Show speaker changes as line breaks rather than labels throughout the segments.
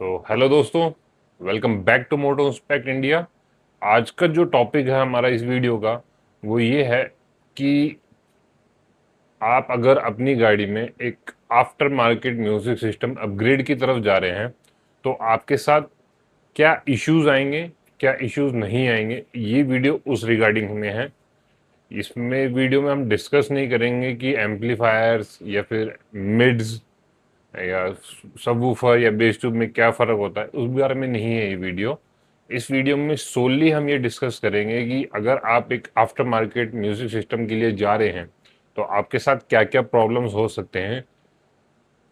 तो हेलो दोस्तों, welcome back to Moto Inspect India. आज का जो टॉपिक है हमारा इस वीडियो का वो ये है कि आप अगर अपनी गाड़ी में एक after market music system upgrade की तरफ जा रहे हैं तो आपके साथ क्या इश्यूज आएंगे, क्या इश्यूज नहीं आएंगे, ये वीडियो उस रिगार्डिंग में है। इसमें वीडियो में हम डिस्कस नहीं करेंगे कि एम्पलीफायर्स या फिर मिड्स या सबवूफर या बेस ट्यूब में क्या फ़र्क होता है, उस बारे में नहीं है ये वीडियो। इस वीडियो में सोली हम ये डिस्कस करेंगे कि अगर आप एक आफ्टर मार्केट म्यूजिक सिस्टम के लिए जा रहे हैं तो आपके साथ क्या क्या प्रॉब्लम्स हो सकते हैं।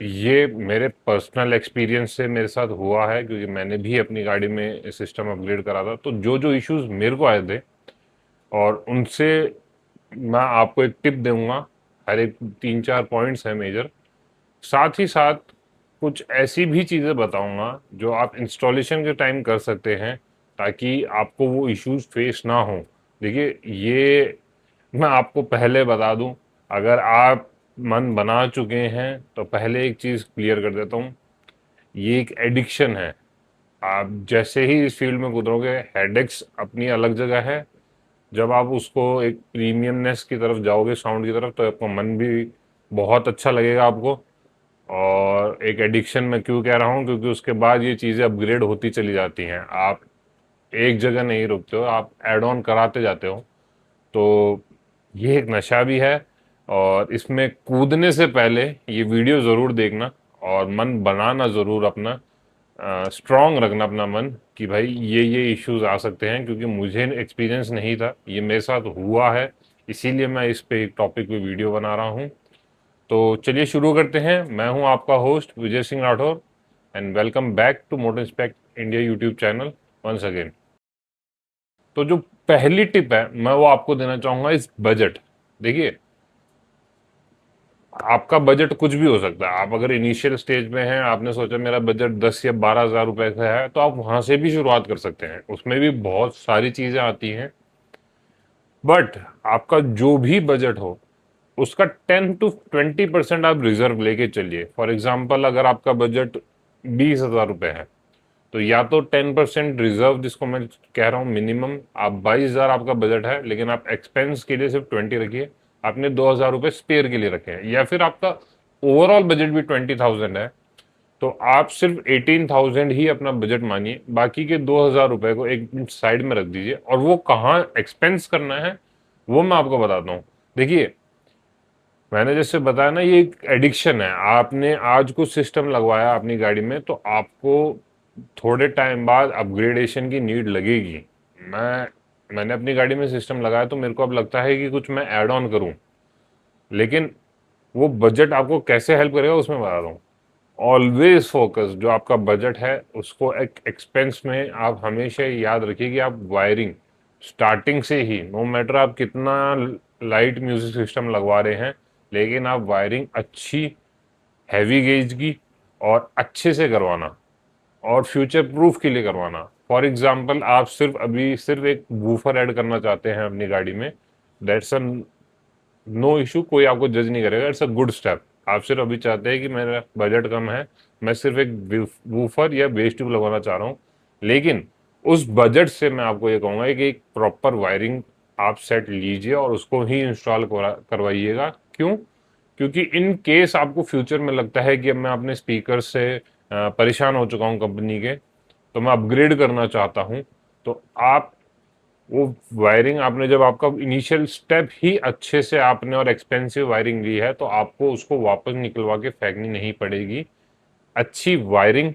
ये मेरे पर्सनल एक्सपीरियंस से मेरे साथ हुआ है, क्योंकि मैंने भी अपनी गाड़ी में सिस्टम अपग्रेड करा था। तो जो जो इश्यूज मेरे को आए थे और उनसे मैं आपको एक टिप दूंगा। हर एक 3-4 पॉइंट्स हैं मेजर। साथ ही साथ कुछ ऐसी भी चीज़ें बताऊंगा जो आप इंस्टॉलेशन के टाइम कर सकते हैं ताकि आपको वो इश्यूज फेस ना हो। देखिए, ये मैं आपको पहले बता दूं, अगर आप मन बना चुके हैं तो पहले एक चीज़ क्लियर कर देता हूं, ये एक एडिक्शन है। आप जैसे ही इस फील्ड में उतरोगे, हेडेक्स अपनी अलग जगह है। जब आप उसको एक प्रीमियमनेस की तरफ जाओगे, साउंड की तरफ, तो आपका मन भी बहुत अच्छा लगेगा आपको। और एक एडिक्शन मैं क्यों कह रहा हूँ, क्योंकि उसके बाद ये चीज़ें अपग्रेड होती चली जाती हैं। आप एक जगह नहीं रुकते हो, आप ऐड ऑन कराते जाते हो। तो ये एक नशा भी है। और इसमें कूदने से पहले ये वीडियो ज़रूर देखना और मन बनाना ज़रूर अपना, स्ट्रांग रखना अपना मन कि भाई ये इश्यूज आ सकते हैं, क्योंकि मुझे एक्सपीरियंस नहीं था, ये मेरे साथ हुआ है। इसीलिए मैं इस पे एक टॉपिक पे वीडियो बना रहा हूँ। तो चलिए शुरू करते हैं। मैं हूं आपका host Vijay Singh Rathore and welcome back to Motor Inspect India YouTube channel once again. तो जो पहली टिप है मैं वो आपको देना चाहूंगा, इस बजट। देखिए, आपका बजट कुछ भी हो सकता है। आप अगर इनिशियल स्टेज में हैं, आपने सोचा मेरा बजट 10 या 12 हज़ार रुपए का है, तो आप वहां से भी शुरुआत कर सकते हैं। उसमें भी बहुत सारी चीजें आती हैं। बट आपका जो भी बजट हो, उसका 10 to 20% आप रिजर्व लेके चलिए। फॉर एग्जाम्पल, अगर आपका बजट 20 हज़ार रुपए है तो या तो 10% रिजर्व, जिसको मैं कह रहा हूँ मिनिमम, आप 22 हज़ार आपका बजट है लेकिन आप एक्सपेंस के लिए सिर्फ 20 रखिए। आपने 2 हज़ार रुपये स्पेयर के लिए रखे हैं, या फिर आपका ओवरऑल बजट भी 20,000 है तो आप सिर्फ 18,000 ही अपना बजट मानिए। बाकी के 2 हज़ार रुपये को एक साइड में रख दीजिए। और वो कहाँ एक्सपेंस करना है वो मैं आपको बताता हूँ। देखिए, मैंने जैसे बताया ना, ये एक एडिक्शन है। आपने आज कुछ सिस्टम लगवाया अपनी गाड़ी में तो आपको थोड़े टाइम बाद अपग्रेडेशन की नीड लगेगी। मैंने अपनी गाड़ी में सिस्टम लगाया तो मेरे को अब लगता है कि कुछ मैं ऐड ऑन करूं, लेकिन वो बजट आपको कैसे हेल्प करेगा उसमें बता रहा हूँ। ऑलवेज फोकस, जो आपका बजट है उसको एक एक्सपेंस में आप हमेशा याद रखिए कि आप वायरिंग स्टार्टिंग से ही, नो मैटर आप कितना लाइट म्यूजिक सिस्टम लगवा रहे हैं, लेकिन आप वायरिंग अच्छी हैवी गेज की और अच्छे से करवाना और फ्यूचर प्रूफ के लिए करवाना। फॉर एग्जाम्पल, आप सिर्फ एक वूफर ऐड करना चाहते हैं अपनी गाड़ी में, दैट्स अ नो इशू, कोई आपको जज नहीं करेगा, इट्स अ गुड स्टेप। आप सिर्फ अभी चाहते हैं कि मेरा बजट कम है, मैं सिर्फ एक वूफर या बेस ट्यूब लगवाना चाह रहा हूँ, लेकिन उस बजट से मैं आपको ये कहूँगा कि एक प्रॉपर वायरिंग आप सेट लीजिए और उसको ही इंस्टॉल करवाइएगा। क्यों? क्योंकि इन केस आपको फ्यूचर में लगता है कि अब मैं अपने स्पीकर से परेशान हो चुका हूँ कंपनी के, तो मैं अपग्रेड करना चाहता हूँ, तो आप वो वायरिंग आपने, जब आपका इनिशियल स्टेप ही अच्छे से आपने और एक्सपेंसिव वायरिंग ली है, तो आपको उसको वापस निकलवा के फेंकनी नहीं पड़ेगी। अच्छी वायरिंग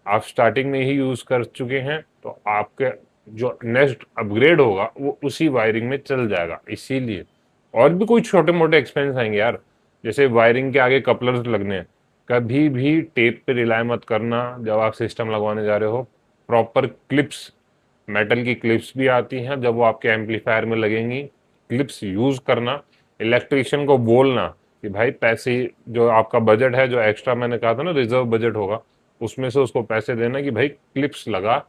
आप स्टार्टिंग में ही यूज कर चुके हैं तो आपके जो नेक्स्ट अपग्रेड होगा वो उसी वायरिंग में चल जाएगा। इसीलिए और भी कोई छोटे मोटे एक्सपेंस आएंगे यार, जैसे वायरिंग के आगे कपलर्स लगने हैं, कभी भी टेप पे रिलाय मत करना जब आप सिस्टम लगवाने जा रहे हो। प्रॉपर क्लिप्स, मेटल की क्लिप्स भी आती हैं, जब वो आपके एम्पलीफायर में लगेंगी, क्लिप्स यूज करना। इलेक्ट्रिशियन को बोलना कि भाई पैसे, जो आपका बजट है, जो एक्स्ट्रा मैंने कहा था ना रिजर्व बजट होगा, उसमें से उसको पैसे देना कि भाई क्लिप्स लगा,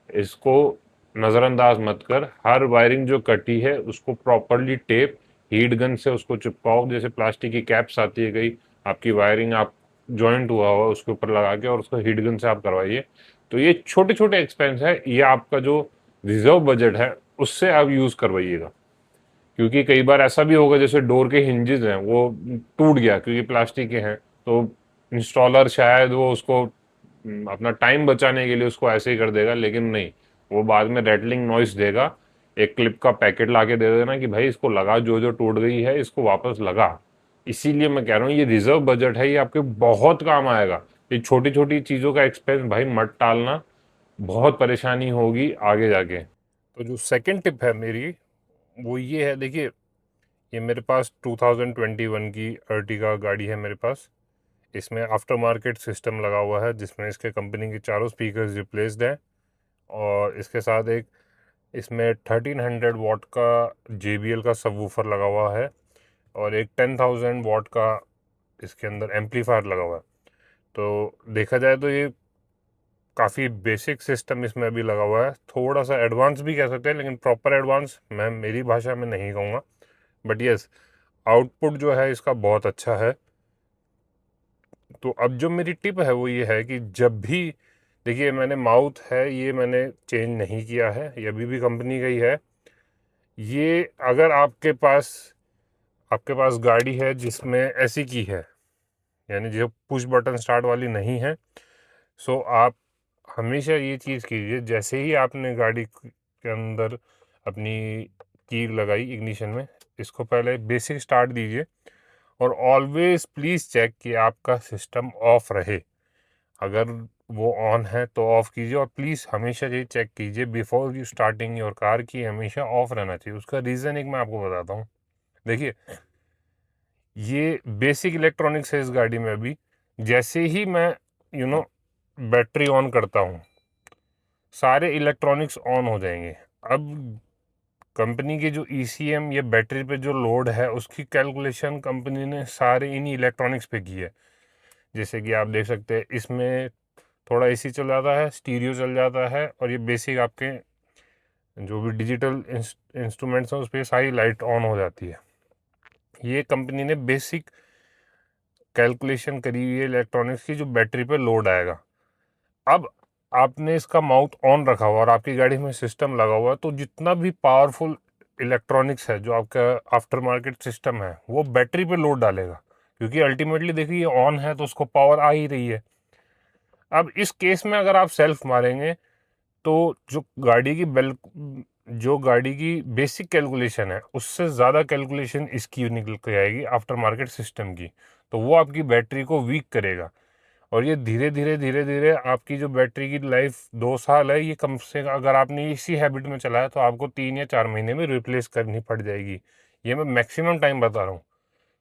इसको नज़रअंदाज मत कर। हर वायरिंग जो कटी है उसको प्रॉपरली टेप हीट गन से उसको चिपकाओ। जैसे प्लास्टिक की कैप्स आती है कई, आपकी वायरिंग आप जॉइंट हुआ हुआ उसके ऊपर लगा के और उसको हीट गन से आप करवाइए। तो ये छोटे छोटे एक्सपेंस है, ये आपका जो रिजर्व बजट है उससे आप यूज करवाइएगा। क्योंकि कई बार ऐसा भी होगा जैसे डोर के हिंजेस हैं वो टूट गया क्योंकि प्लास्टिक के हैं, तो इंस्टॉलर शायद वो उसको अपना टाइम बचाने के लिए उसको ऐसे ही कर देगा, लेकिन नहीं, वो बाद में रेटलिंग नॉइस देगा। एक क्लिप का पैकेट ला के दे देना कि भाई इसको लगा, जो जो टूट गई है इसको वापस लगा। इसीलिए मैं कह रहा हूँ ये रिजर्व बजट है, ये आपके बहुत काम आएगा। ये छोटी छोटी चीज़ों का एक्सपेंस भाई मत टालना, बहुत परेशानी होगी आगे जाके। तो जो सेकंड टिप है मेरी वो ये है, देखिए ये मेरे पास 2021 की अर्टिगा गाड़ी है मेरे पास। इसमें आफ्टर मार्केट सिस्टम लगा हुआ है जिसमें इसके कंपनी के चारों स्पीकर्स रिप्लेस्ड हैं, और इसके साथ एक इसमें 1300 वाट का JBL का सबवूफर लगा हुआ है, और एक 10,000 वाट का इसके अंदर एम्पलीफायर लगा हुआ है। तो देखा जाए तो ये काफ़ी बेसिक सिस्टम इसमें अभी लगा हुआ है, थोड़ा सा एडवांस भी कह सकते हैं, लेकिन प्रॉपर एडवांस मैं मेरी भाषा में नहीं कहूँगा। बट यस, आउटपुट जो है इसका बहुत अच्छा है। तो अब जो मेरी टिप है वो ये है कि जब भी, देखिए मैंने माउथ है ये मैंने चेंज नहीं किया है, ये अभी भी कंपनी का ही है। ये अगर आपके पास गाड़ी है जिसमें ऐसी की है, यानी जो पुश बटन स्टार्ट वाली नहीं है, सो आप हमेशा ये चीज़ कीजिए, जैसे ही आपने गाड़ी के अंदर अपनी की लगाई इग्निशन में, इसको पहले बेसिक स्टार्ट दीजिए, और ऑलवेज प्लीज़ चेक कि आपका सिस्टम ऑफ रहे। अगर वो ऑन है तो ऑफ कीजिए, और प्लीज़ हमेशा ये चेक कीजिए before you starting your car की हमेशा ऑफ रहना चाहिए। उसका रीज़न एक मैं आपको बताता हूँ। देखिए ये बेसिक इलेक्ट्रॉनिक्स है इस गाड़ी में भी, जैसे ही मैं बैटरी ऑन करता हूँ सारे इलेक्ट्रॉनिक्स ऑन हो जाएंगे। अब कंपनी के जो ECM या बैटरी पे जो लोड है उसकी कैलकुलेशन कंपनी ने सारे इन्हीं इलेक्ट्रॉनिक्स पे की है। जैसे कि आप देख सकते हैं इसमें थोड़ा AC चल जाता है, स्टीरियो चल जाता है, और ये बेसिक आपके जो भी डिजिटल इंस्ट्रूमेंट्स हैं उस पर सारी लाइट ऑन हो जाती है। ये कंपनी ने बेसिक कैलकुलेशन करी हुई है इलेक्ट्रॉनिक्स की जो बैटरी पे लोड आएगा। अब आपने इसका माउथ ऑन रखा हुआ और आपकी गाड़ी में सिस्टम लगा हुआ है, तो जितना भी पावरफुल इलेक्ट्रॉनिक्स है जो आपका आफ्टर मार्केट सिस्टम है वो बैटरी पे लोड डालेगा, क्योंकि अल्टीमेटली देखिए ये ऑन है तो उसको पावर आ ही रही है। अब इस केस में अगर आप सेल्फ मारेंगे तो जो गाड़ी की बेसिक कैलकुलेशन है उससे ज़्यादा कैलकुलेशन इसकी निकल के आएगी आफ्टर मार्केट सिस्टम की, तो वो आपकी बैटरी को वीक करेगा। और ये धीरे धीरे धीरे धीरे आपकी जो बैटरी की लाइफ 2 साल है, ये कम से अगर आपने इसी हैबिट में चलाया तो आपको 3 या 4 महीने में रिप्लेस करनी पड़ जाएगी। ये मैं मैक्सिमम टाइम बता रहा हूँ।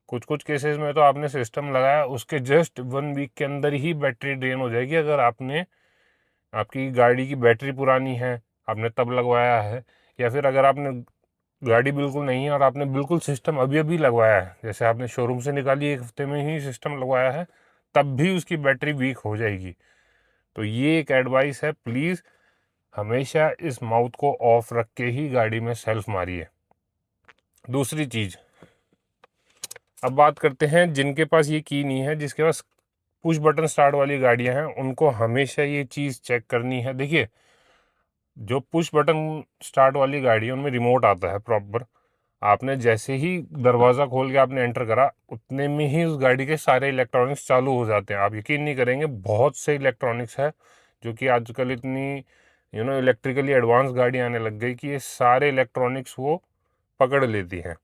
कुछ कुछ केसेस में तो आपने सिस्टम लगाया उसके जस्ट 1 वीक के अंदर ही बैटरी ड्रेन हो जाएगी, अगर आपकी गाड़ी की बैटरी पुरानी है, आपने तब लगवाया है, या फिर अगर आपने गाड़ी बिल्कुल नहीं है और आपने बिल्कुल सिस्टम अभी अभी लगवाया है, जैसे आपने शोरूम से निकाली 1 हफ्ते में ही सिस्टम लगवाया है, तब भी उसकी बैटरी वीक हो जाएगी। तो ये एक एडवाइस है, प्लीज़ हमेशा इस माउथ को ऑफ रख के ही गाड़ी में सेल्फ मारिए। दूसरी चीज़, अब बात करते हैं जिनके पास ये की नहीं है, जिसके पास पुश बटन स्टार्ट वाली गाड़ियां हैं, उनको हमेशा ये चीज़ चेक करनी है। देखिए जो पुश बटन स्टार्ट वाली गाड़ी है उनमें रिमोट आता है प्रॉपर, आपने जैसे ही दरवाज़ा खोल के आपने एंटर करा उतने में ही उस गाड़ी के सारे इलेक्ट्रॉनिक्स चालू हो जाते हैं। आप यकीन नहीं करेंगे, बहुत से इलेक्ट्रॉनिक्स है जो कि आजकल इतनी इलेक्ट्रिकली एडवांस गाड़ी आने लग गई कि ये सारे इलेक्ट्रॉनिक्स वो पकड़ लेती हैं।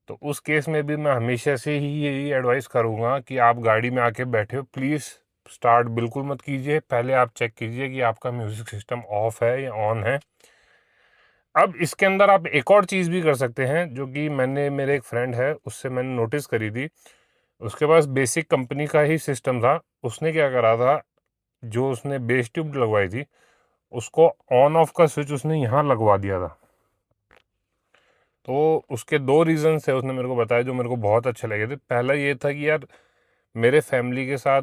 तो उस केस में भी मैं हमेशा से ही यही एडवाइस करूँगा कि आप गाड़ी में आके बैठे हो, प्लीज़ स्टार्ट बिल्कुल मत कीजिए, पहले आप चेक कीजिए कि आपका म्यूज़िक सिस्टम ऑफ है या ऑन है। अब इसके अंदर आप एक और चीज़ भी कर सकते हैं जो कि मेरे एक फ्रेंड है उससे मैंने नोटिस करी थी। उसके पास बेसिक कंपनी का ही सिस्टम था। उसने क्या करा था, जो उसने बेस ट्यूब लगवाई थी उसको ऑन ऑफ का स्विच उसने यहाँ लगवा दिया था। तो उसके दो रीज़न थे, उसने मेरे को बताया, जो मेरे को बहुत अच्छे लगे थे। पहला ये था कि यार मेरे फैमिली के साथ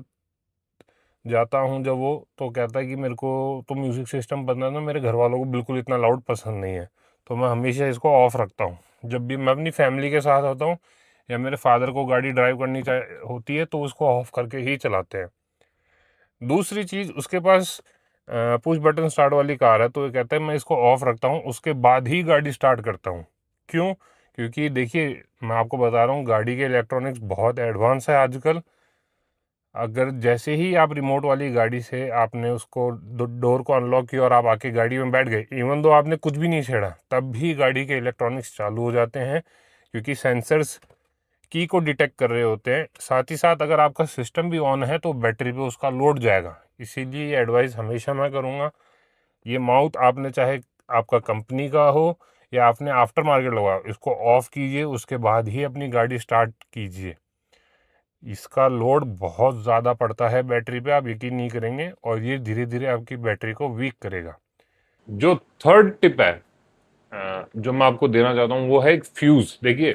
जाता हूँ जब वो, तो कहता है कि मेरे को तो म्यूज़िक सिस्टम पसंद है ना, मेरे घर वालों को बिल्कुल इतना लाउड पसंद नहीं है, तो मैं हमेशा इसको ऑफ रखता हूँ। जब भी मैं अपनी फैमिली के साथ होता हूँ या मेरे फादर को गाड़ी ड्राइव करनी होती है तो उसको ऑफ करके ही चलाते हैं। दूसरी चीज़, उसके पास पुश बटन स्टार्ट वाली कार है, तो ये कहता है मैं इसको ऑफ रखता हूँ, उसके बाद ही गाड़ी स्टार्ट करता हूँ। क्यों? क्योंकि देखिए, मैं आपको बता रहा हूँ, गाड़ी के इलेक्ट्रॉनिक्स बहुत एडवांस है आजकल। अगर जैसे ही आप रिमोट वाली गाड़ी से आपने उसको डोर को अनलॉक किया और आप आके गाड़ी में बैठ गए, इवन दो आपने कुछ भी नहीं छेड़ा, तब भी गाड़ी के इलेक्ट्रॉनिक्स चालू हो जाते हैं, क्योंकि सेंसर्स की को डिटेक्ट कर रहे होते हैं। साथ ही साथ अगर आपका सिस्टम भी ऑन है तो बैटरी पे उसका लोड जाएगा। इसीलिए ये एडवाइस हमेशा मैं करूँगा, ये माउथ आपने चाहे आपका कंपनी का हो या आपने आफ्टर मार्केट लगवाया, इसको ऑफ कीजिए, उसके बाद ही अपनी गाड़ी स्टार्ट कीजिए। इसका लोड बहुत ज़्यादा पड़ता है बैटरी पे, आप यकीन नहीं करेंगे, और ये धीरे धीरे आपकी बैटरी को वीक करेगा। जो थर्ड टिप है जो मैं आपको देना चाहता हूँ, वो है एक फ्यूज़। देखिए,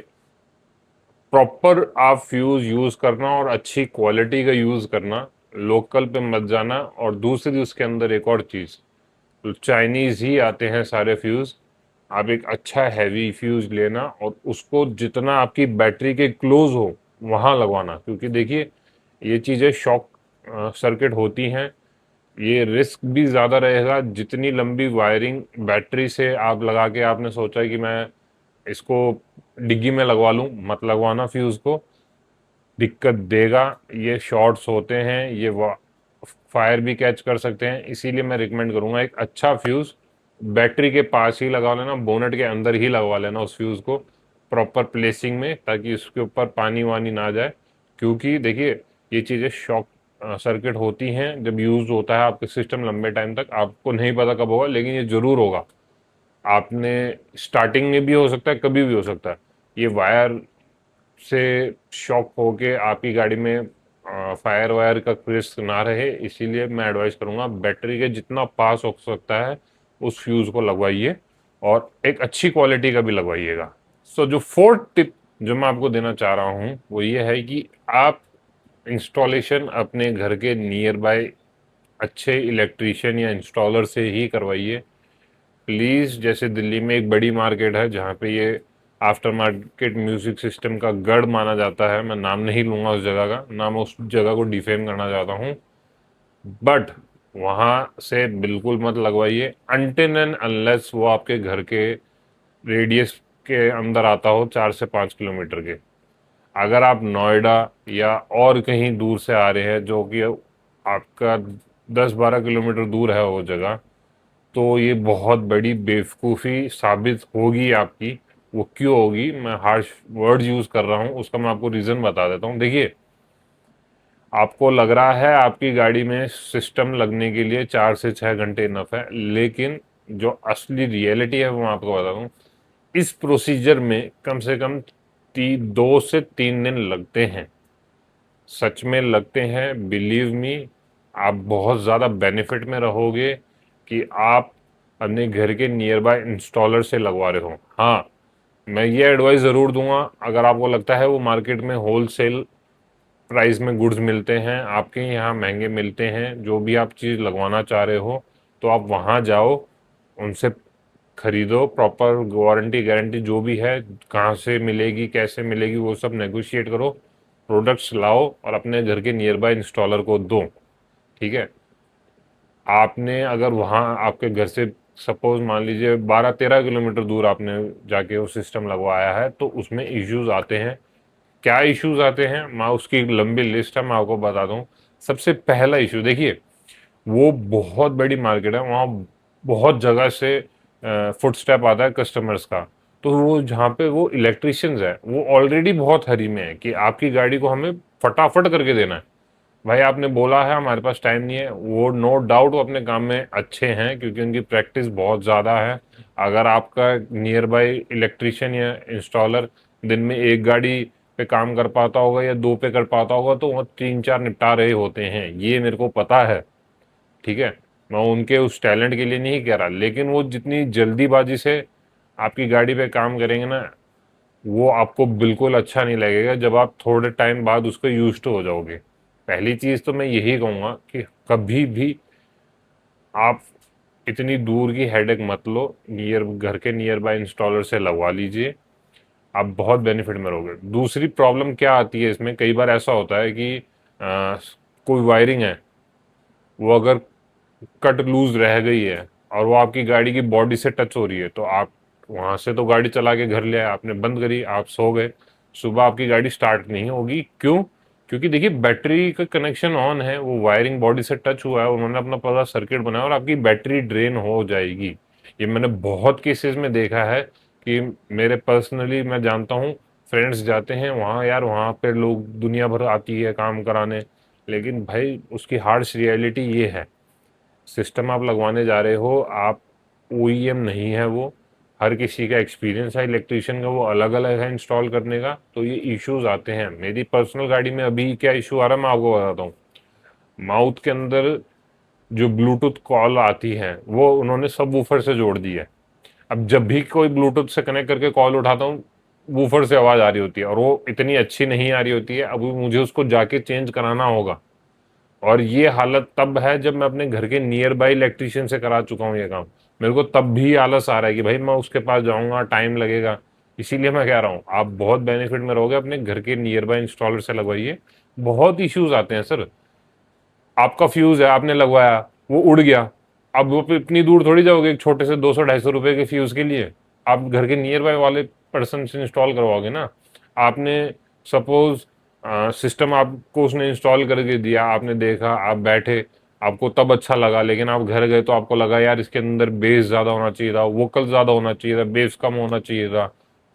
प्रॉपर आप फ्यूज़ यूज़ करना और अच्छी क्वालिटी का यूज़ करना, लोकल पे मत जाना। और दूसरी उसके अंदर एक और चीज़, तो चाइनीज़ ही आते हैं सारे फ्यूज़। आप एक अच्छा हैवी फ्यूज़ लेना और उसको जितना आपकी बैटरी के क्लोज हो वहाँ लगवाना, क्योंकि देखिए ये चीज़ें शॉक सर्किट होती हैं, ये रिस्क भी ज़्यादा रहेगा। जितनी लंबी वायरिंग बैटरी से आप लगा के आपने सोचा है कि मैं इसको डिग्गी में लगवा लूँ, मत लगवाना फ्यूज़ को, दिक्कत देगा। ये शॉर्ट्स होते हैं, ये फायर भी कैच कर सकते हैं। इसीलिए मैं रिकमेंड करूँगा एक अच्छा फ्यूज़ बैटरी के पास ही लगा लेना, बोनेट के अंदर ही लगवा लेना उस फ्यूज़ को प्रॉपर प्लेसिंग में, ताकि उसके ऊपर पानी वानी ना जाए। क्योंकि देखिए ये चीज़ें शॉक सर्किट होती हैं जब यूज़ होता है आपके सिस्टम लंबे टाइम तक। आपको नहीं पता कब होगा, लेकिन ये ज़रूर होगा। आपने स्टार्टिंग में भी हो सकता है, कभी भी हो सकता है। ये वायर से शॉक होके आपकी गाड़ी में फायर वायर का रिस्क ना रहे, इसीलिए मैं एडवाइस करूंगा बैटरी के जितना पास हो सकता है उस फ्यूज़ को लगवाइए, और एक अच्छी क्वालिटी का भी लगवाइएगा। सो जो फोर्थ टिप जो मैं आपको देना चाह रहा हूँ वो ये है कि आप इंस्टॉलेशन अपने घर के नियर बाय अच्छे इलेक्ट्रीशियन या इंस्टॉलर से ही करवाइए प्लीज़। जैसे दिल्ली में एक बड़ी मार्केट है जहाँ पे ये आफ्टर मार्केट म्यूज़िक सिस्टम का गढ़ माना जाता है। मैं नाम नहीं लूँगा उस जगह का, ना मैं उस जगह को डिफेम करना चाहता हूँ, बट वहाँ से बिल्कुल मत लगवाइए अनटिल एंड अनलेस वो आपके घर के रेडियस के अंदर आता हो, 4 से 5 किलोमीटर के। अगर आप नोएडा या और कहीं दूर से आ रहे हैं जो कि आपका 10-12 किलोमीटर दूर है वो जगह, तो ये बहुत बड़ी बेवकूफ़ी साबित होगी आपकी। वो क्यों होगी, मैं हार्श वर्ड्स यूज़ कर रहा हूँ, उसका मैं आपको रीज़न बता देता हूँ। देखिए, आपको लग रहा है आपकी गाड़ी में सिस्टम लगने के लिए 4 से 6 घंटे इनफ है, लेकिन जो असली रियलिटी है वो मैं आपको बता दूँ, इस प्रोसीजर में कम से कम 2 से 3 दिन लगते हैं। सच में लगते हैं, बिलीव मी। आप बहुत ज़्यादा बेनिफिट में रहोगे कि आप अपने घर के नियर बाय इंस्टॉलर से लगवा रहे हो। हाँ, मैं ये एडवाइस ज़रूर दूंगा, अगर आपको लगता है वो मार्केट में होल सेल प्राइस में गुड्स मिलते हैं, आपके यहाँ महंगे मिलते हैं, जो भी आप चीज़ लगवाना चाह रहे हो, तो आप वहाँ जाओ, उनसे खरीदो। प्रॉपर वारंटी गारंटी जो भी है, कहाँ से मिलेगी कैसे मिलेगी वो सब नेगोशिएट करो, प्रोडक्ट्स लाओ और अपने घर के नियर बाय इंस्टॉलर को दो। ठीक है, आपने अगर वहाँ आपके घर से सपोज मान लीजिए 12-13 किलोमीटर दूर आपने जाके वो सिस्टम लगवाया है, तो उसमें इश्यूज आते हैं। क्या इश्यूज आते हैं, मैं उसकी एक लंबी लिस्ट है, मैं आपको बता दूं। सबसे पहला इशू देखिए, वो बहुत बड़ी मार्केट है, वहाँ बहुत जगह से फुटस्टेप आता है कस्टमर्स का। तो वो जहाँ पे वो इलेक्ट्रिशियंस है वो ऑलरेडी बहुत हरी में है कि आपकी गाड़ी को हमें फटाफट करके देना है। भाई आपने बोला है हमारे पास टाइम नहीं है, वो नो डाउट वो अपने काम में अच्छे हैं क्योंकि उनकी प्रैक्टिस बहुत ज़्यादा है। अगर आपका नियर बाय इलेक्ट्रिशियन या इंस्टॉलर दिन में एक गाड़ी पे काम कर पाता होगा या दो पे कर पाता होगा, तो वो 3-4 निपटा रहे होते हैं, ये मेरे को पता है। ठीक है, मैं उनके उस टैलेंट के लिए नहीं कह रहा, लेकिन वो जितनी जल्दीबाजी से आपकी गाड़ी पे काम करेंगे ना, वो आपको बिल्कुल अच्छा नहीं लगेगा जब आप थोड़े टाइम बाद उसको यूज टू हो जाओगे। पहली चीज़ तो मैं यही कहूँगा कि कभी भी आप इतनी दूर की हेडेक मत लो, नियर घर के नियर बाय इंस्टॉलर से लगवा लीजिए। आप बहुत बेनिफिट में रहोगे। दूसरी प्रॉब्लम क्या आती है इसमें, कई बार ऐसा होता है कि कोई वायरिंग है वो अगर कट लूज रह गई है और वो आपकी गाड़ी की बॉडी से टच हो रही है, तो आप वहां से तो गाड़ी चला के घर ले आए, आपने बंद करी, आप सो गए, सुबह आपकी गाड़ी स्टार्ट नहीं होगी। क्यों? क्योंकि देखिए बैटरी का कनेक्शन ऑन है, वो वायरिंग बॉडी से टच हुआ है, उन्होंने अपना पूरा सर्किट बनाया और आपकी बैटरी ड्रेन हो जाएगी। ये मैंने बहुत केसेस में देखा है कि मेरे पर्सनली मैं जानता हूँ, फ्रेंड्स जाते हैं वहाँ, यार वहाँ पे लोग दुनिया भर आती है काम कराने, लेकिन भाई उसकी हार्श रियलिटी ये है, सिस्टम आप लगवाने जा रहे हो, आप ओईएम नहीं है वो, हर किसी का एक्सपीरियंस है इलेक्ट्रिशियन का वो अलग अलग है इंस्टॉल करने का, तो ये इश्यूज आते हैं। मेरी पर्सनल गाड़ी में अभी क्या इशू आ रहा है मैं आपको बताता हूँ। माउथ के अंदर जो ब्लूटूथ कॉल आती है वो उन्होंने सब वूफर से जोड़ दी है। अब जब भी कोई ब्लूटूथ से कनेक्ट करके कॉल उठाता हूँ, वूफर से आवाज़ आ रही होती है और वो इतनी अच्छी नहीं आ रही होती है, अब मुझे उसको जाके चेंज कराना होगा। और ये हालत तब है जब मैं अपने घर के नियर बाई इलेक्ट्रिशियन से करा चुका हूँ ये काम, मेरे को तब भी आलस आ रहा है कि भाई मैं उसके पास जाऊंगा, टाइम लगेगा। इसीलिए मैं कह रहा हूँ आप बहुत बेनिफिट में रहोगे, अपने घर के नियर बाई इंस्टॉलर से लगवाइए। बहुत इश्यूज आते हैं सर, आपका फ्यूज है आपने लगवाया, वो उड़ गया, अब वो इतनी दूर थोड़ी जाओगे एक छोटे से 200-250 रुपए के फ्यूज के लिए, आप घर के नियर बाय वाले पर्सन से इंस्टॉल करवाओगे ना। आपने सपोज सिस्टम आपको उसने इंस्टॉल करके दिया, आपने देखा, आप बैठे, आपको तब अच्छा लगा, लेकिन आप घर गए तो आपको लगा यार इसके अंदर बेस ज़्यादा होना चाहिए था, वोकल ज़्यादा होना चाहिए था, बेस कम होना चाहिए था,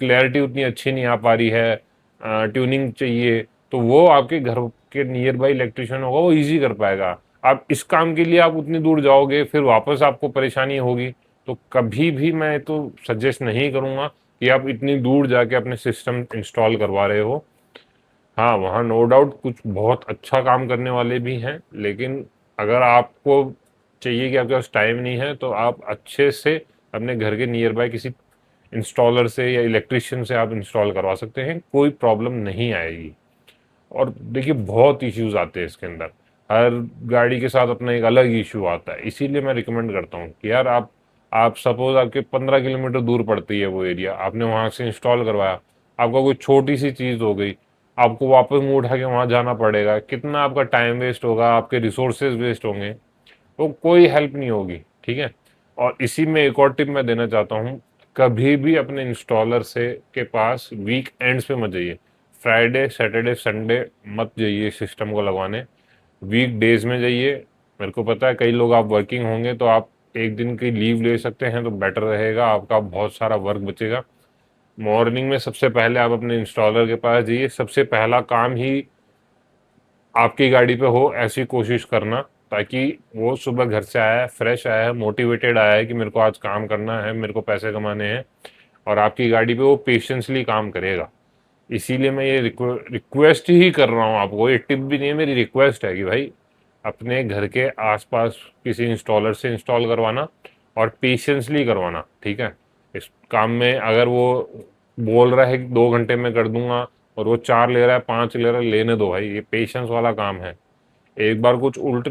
क्लैरिटी उतनी अच्छी नहीं आ पा रही है, ट्यूनिंग चाहिए, तो वो आपके घर के नियर बाई इलेक्ट्रिशियन होगा, वो इजी कर पाएगा। आप इस काम के लिए आप उतनी दूर जाओगे, फिर वापस आपको परेशानी होगी। तो कभी भी मैं तो सजेस्ट नहीं करूंगा कि आप इतनी दूर जाके अपने सिस्टम इंस्टॉल करवा रहे हो। हाँ, वहाँ नो डाउट कुछ बहुत अच्छा काम करने वाले भी हैं, लेकिन अगर आपको चाहिए कि आपके पास टाइम नहीं है, तो आप अच्छे से अपने घर के नियर बाय किसी इंस्टॉलर से या इलेक्ट्रिशियन से आप इंस्टॉल करवा सकते हैं, कोई प्रॉब्लम नहीं आएगी। और देखिए बहुत इश्यूज आते हैं इसके अंदर, हर गाड़ी के साथ अपना एक अलग इशू आता है, इसीलिए मैं रिकमेंड करता हूँ कि यार आप सपोज आपके 15 किलोमीटर दूर पड़ती है वो एरिया, आपने वहाँ से इंस्टॉल करवाया, आपका कोई छोटी सी चीज़ हो गई, आपको वापस मुंह उठा के वहाँ जाना पड़ेगा, कितना आपका टाइम वेस्ट होगा, आपके रिसोर्सेज वेस्ट होंगे, तो कोई हेल्प नहीं होगी। ठीक है। और इसी में एक और टिप मैं देना चाहता हूँ, कभी भी अपने इंस्टॉलर से के पास वीक एंड्स पे मत जाइए, फ्राइडे सैटरडे संडे मत जाइए सिस्टम को लगवाने, वीक डेज में जाइए। मेरे को पता है कई लोग आप वर्किंग होंगे तो आप एक दिन की लीव ले सकते हैं तो बेटर रहेगा, आपका बहुत सारा वर्क बचेगा। मॉर्निंग में सबसे पहले आप अपने इंस्टॉलर के पास जाइए, सबसे पहला काम ही आपकी गाड़ी पे हो ऐसी कोशिश करना, ताकि वो सुबह घर से आया है, फ्रेश आया है, मोटिवेटेड आया है कि मेरे को आज काम करना है, मेरे को पैसे कमाने हैं, और आपकी गाड़ी पे वो पेशेंसली काम करेगा। इसीलिए मैं ये रिक्वेस्ट ही कर रहा हूँ आपको, ये टिप भी नहीं है, मेरी रिक्वेस्ट है कि भाई अपने घर के आसपास किसी इंस्टॉलर से इंस्टॉल करवाना और पेशेंसली करवाना। ठीक है। इस काम में अगर वो बोल रहा है कि 2 घंटे में कर दूंगा और वो 4 ले रहा है, 5 ले रहा है, लेने दो भाई, ये पेशेंस वाला काम है। एक बार कुछ उल्ट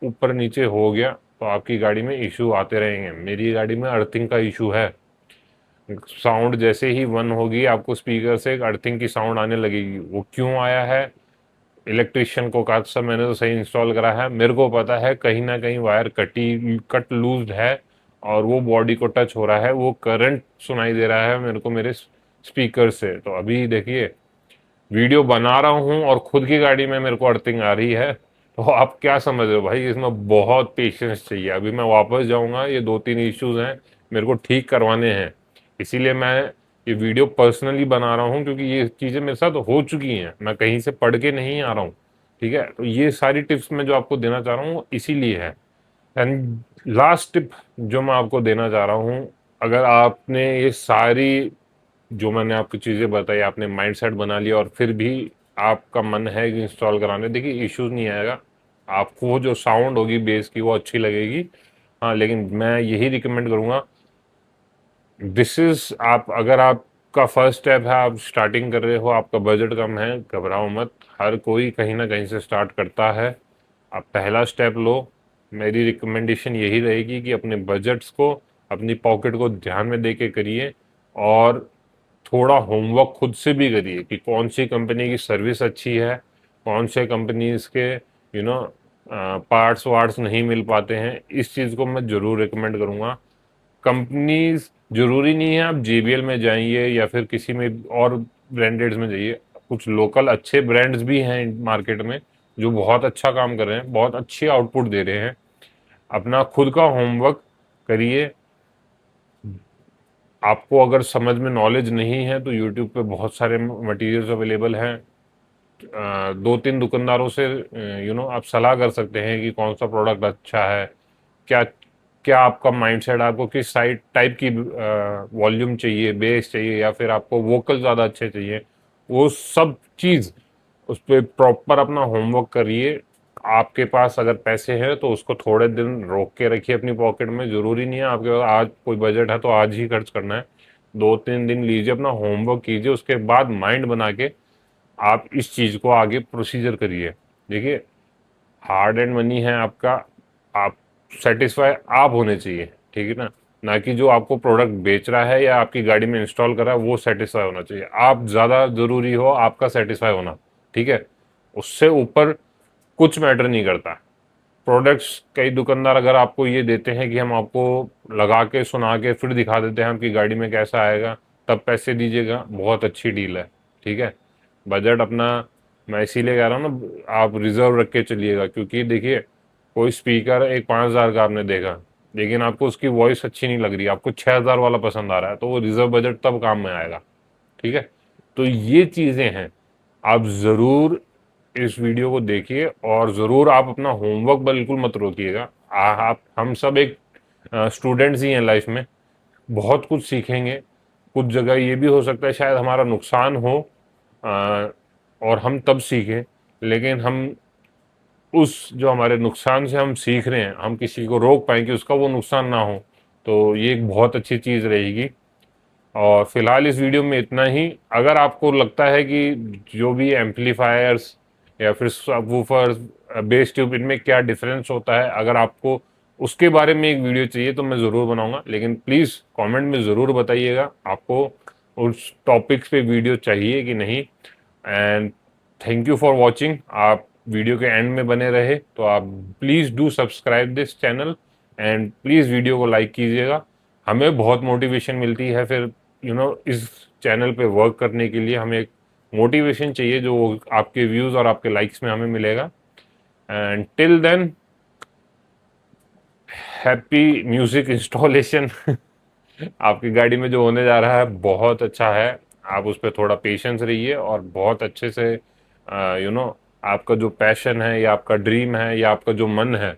ऊपर नीचे हो गया तो आपकी गाड़ी में इशू आते रहेंगे। मेरी गाड़ी में अर्थिंग का इशू है, साउंड जैसे ही वन होगी आपको स्पीकर से एक अर्थिंग की साउंड आने लगेगी। वो क्यों आया है, इलेक्ट्रिशियन को कहा सब मैंने तो सही इंस्टॉल करा है, मेरे को पता है कहीं ना कहीं वायर कट लूज है और वो बॉडी को टच हो रहा है, वो करंट सुनाई दे रहा है मेरे को मेरे स्पीकर से। तो अभी देखिए वीडियो बना रहा हूँ और खुद की गाड़ी में मेरे को अर्थिंग आ रही है, तो आप क्या समझ रहे हो भाई, इसमें बहुत पेशेंस चाहिए। अभी मैं वापस जाऊंगा, ये 2-3 इश्यूज हैं मेरे को ठीक करवाने हैं, इसीलिए मैं ये वीडियो पर्सनली बना रहा हूँ, क्योंकि ये चीज़ें मेरे साथ हो चुकी हैं, मैं कहीं से पढ़ के नहीं आ रहा हूँ। ठीक है। तो ये सारी टिप्स मैं जो आपको देना चाह रहा हूँ इसीलिए है। एंड लास्ट टिप जो मैं आपको देना चाह रहा हूँ, अगर आपने ये सारी जो मैंने आपको चीज़ें बताई, आपने माइंड सेट बना लिया और फिर भी आपका मन है कि इंस्टॉल कराने, देखिए इश्यूज नहीं आएगा, आपको जो साउंड होगी बेस की वो अच्छी लगेगी। हाँ, लेकिन मैं यही रिकमेंड करूँगा, दिस इज आप अगर आपका फर्स्ट स्टेप है, आप स्टार्टिंग कर रहे हो, आपका बजट कम है, घबराओ मत, हर कोई कहीं ना कहीं से स्टार्ट करता है। आप पहला स्टेप लो। मेरी रिकमेंडेशन यही रहेगी कि अपने बजट्स को, अपनी पॉकेट को ध्यान में दे के करिए, और थोड़ा होमवर्क खुद से भी करिए कि कौन सी कंपनी की सर्विस अच्छी है, कौन से कंपनीज के पार्ट्स वार्ट्स नहीं मिल पाते हैं। इस चीज़ को मैं ज़रूर रिकमेंड करूँगा। कंपनीज ज़रूरी नहीं है आप JBL में जाइए या फिर किसी में और ब्रांडेड्स में जाइए, कुछ लोकल अच्छे ब्रांड्स भी हैं मार्केट में जो बहुत अच्छा काम कर रहे हैं, बहुत अच्छी आउटपुट दे रहे हैं। अपना खुद का होमवर्क करिए। आपको अगर समझ में नॉलेज नहीं है तो यूट्यूब पे बहुत सारे मटेरियल्स अवेलेबल हैं। दो तीन दुकानदारों से आप सलाह कर सकते हैं कि कौन सा प्रोडक्ट अच्छा है, क्या क्या आपका माइंडसेट, आपको किस साइड टाइप की वॉल्यूम चाहिए, बेस चाहिए या फिर आपको वोकल ज़्यादा अच्छे चाहिए। वो सब चीज़ उस पर प्रॉपर अपना होमवर्क करिए। आपके पास अगर पैसे हैं तो उसको थोड़े दिन रोक के रखिए अपनी पॉकेट में। ज़रूरी नहीं है आपके पास आज कोई बजट है तो आज ही खर्च करना है। 2-3 दिन लीजिए, अपना होमवर्क कीजिए, उसके बाद माइंड बना के आप इस चीज़ को आगे प्रोसीजर करिए। देखिए, हार्ड एंड मनी है आपका, आप सेटिस्फाई आप होने चाहिए, ठीक है ना, ना कि जो आपको प्रोडक्ट बेच रहा है या आपकी गाड़ी में इंस्टॉल कर रहा है वो सेटिस्फाई होना चाहिए। आप ज़्यादा ज़रूरी हो आपका सेटिस्फाई होना, ठीक है। उससे ऊपर कुछ मैटर नहीं करता। प्रोडक्ट्स कई दुकानदार अगर आपको ये देते हैं कि हम आपको लगा के सुना के फिर दिखा देते हैं आपकी गाड़ी में कैसा आएगा, तब पैसे दीजिएगा, बहुत अच्छी डील है, ठीक है। बजट अपना, मैं इसीलिए कह रहा हूँ ना, आप रिजर्व रख के चलिएगा। क्योंकि देखिए, कोई स्पीकर एक 5,000 का आपने देखा, लेकिन आपको उसकी वॉइस अच्छी नहीं लग रही, आपको 6,000 वाला पसंद आ रहा है, तो वो रिजर्व बजट तब काम में आएगा, ठीक है। तो ये चीज़ें हैं, आप ज़रूर इस वीडियो को देखिए और ज़रूर आप अपना होमवर्क बिल्कुल मत रोकिएगा। आप हम सब एक स्टूडेंट्स ही हैं लाइफ में, बहुत कुछ सीखेंगे। कुछ जगह ये भी हो सकता है शायद हमारा नुकसान हो, अ, और हम तब सीखें। लेकिन हम उस जो हमारे नुकसान से हम सीख रहे हैं, हम किसी को रोक पाएँ कि उसका वो नुकसान ना हो, तो ये एक बहुत अच्छी चीज़ रहेगी। और फिलहाल इस वीडियो में इतना ही। अगर आपको लगता है कि जो भी एम्पलीफायर्स या फिर सबवूफर्स, बेस ट्यूब, इनमें क्या डिफरेंस होता है, अगर आपको उसके बारे में एक वीडियो चाहिए तो मैं ज़रूर बनाऊंगा। लेकिन प्लीज़ कमेंट में ज़रूर बताइएगा आपको उस टॉपिक्स पे वीडियो चाहिए कि नहीं। And thank you for watching. आप वीडियो के एंड में बने रहे तो आप please do subscribe this channel and please video को लाइक कीजिएगा। हमें बहुत मोटिवेशन मिलती है फिर इस चैनल पे वर्क करने के लिए। हमें एक मोटिवेशन चाहिए जो आपके व्यूज़ और आपके लाइक्स में हमें मिलेगा। And till then, happy music installation. आपकी गाड़ी में जो होने जा रहा है बहुत अच्छा है। आप उस पर थोड़ा पेशेंस रहिए और बहुत अच्छे से आपका जो पैशन है या आपका ड्रीम है या आपका जो मन है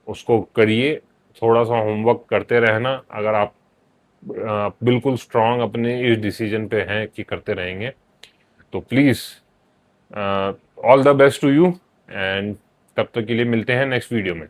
उसको करिए। थोड़ा सा होमवर्क करते रहना। अगर आप बिल्कुल स्ट्रांग अपने इस डिसीजन पे हैं कि करते रहेंगे तो please, all the best to you. And तब तक के लिए मिलते हैं नेक्स्ट वीडियो में।